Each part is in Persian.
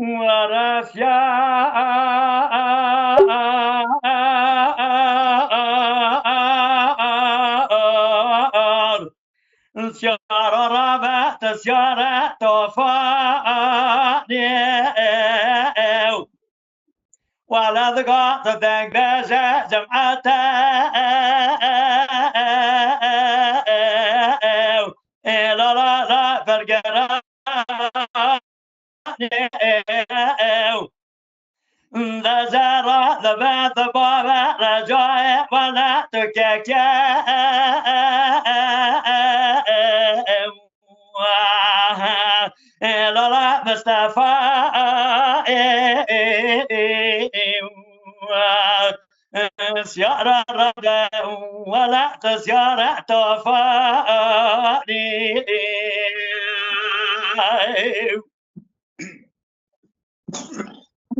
ورثيا سيارة رابعة سيارة توفاني ولا ذقات ذنقزة جمعة لا لا لا فرقنا ذا زارة ذا ذبابة رجاء ولا تكاكا لا لا مصطفى سيارة رجاء ولا تسيارة توفاني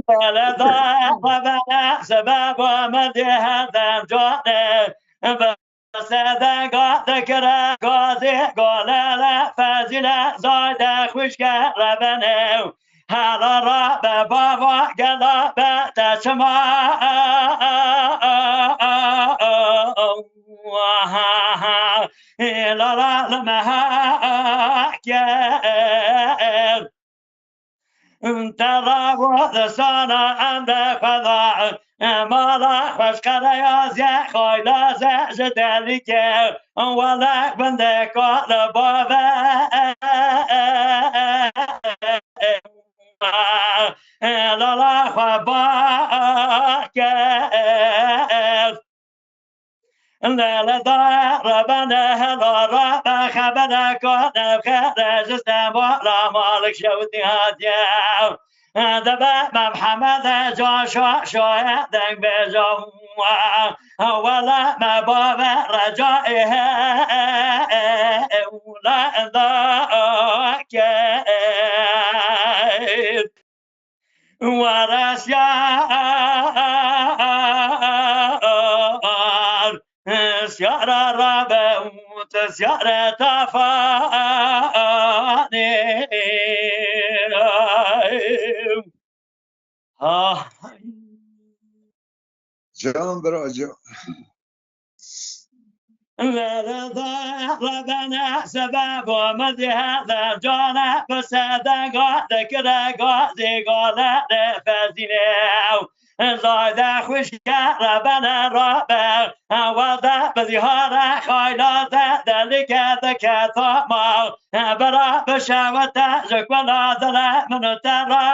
ولذا وبلا سبب ومدي هذا الجانب بس هذا قد ذكر قاضي قال لا فازل زايد خوشك ربنا هذا رب بابا قلب تسمع لا لا لما كير ترى وذسانا عند خضاع مالا خشكر يازي خيلا زدلك ولا بندك لبابا لا لا خباك لا لا ربنا هلا رب خبنا كنا خرج استمر مالك شوتي هاديا دبا محمد جا شو دنگ بجا ولا ما بابا رجائه ولا ذاك ورسيا سيارة رابع سيارة تفاني جان براجع ربنا سبب ومدي هذا جانا بسادة ذكر قاضي قال فازينه زايد خوشك ربنا رابع وضع بظهار خيلات ذلك ذكى ثما برا بشاوة زك ولا ذلا من ترى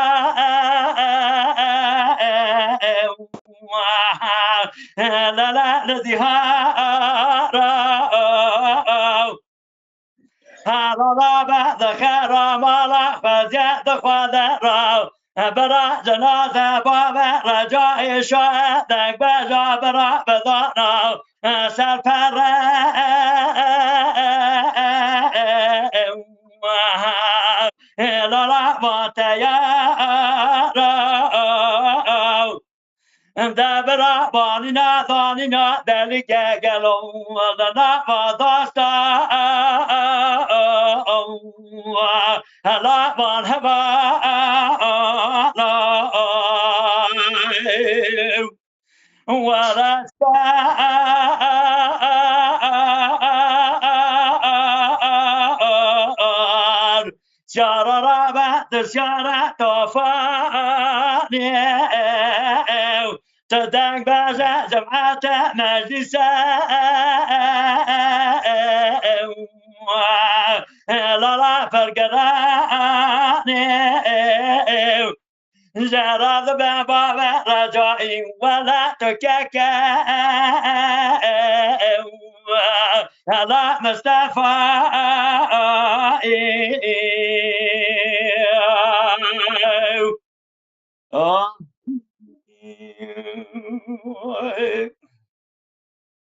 لا لا لظهار هذا رابع ذكر مالا فزيد خذرا برا جنازة بابا رجاء شهدك بجا برا بضانا سرفر لرا وتيارا دبرا بانينا ثانينا ذلك قالوا لنا فضاستا هلا مرحبا ورستا شارة رابط شارة توفاني تدنگ بازا جمعات مجلسة لا فرقراني زراد بابا رجائي ولا تكاكا لا مصطفى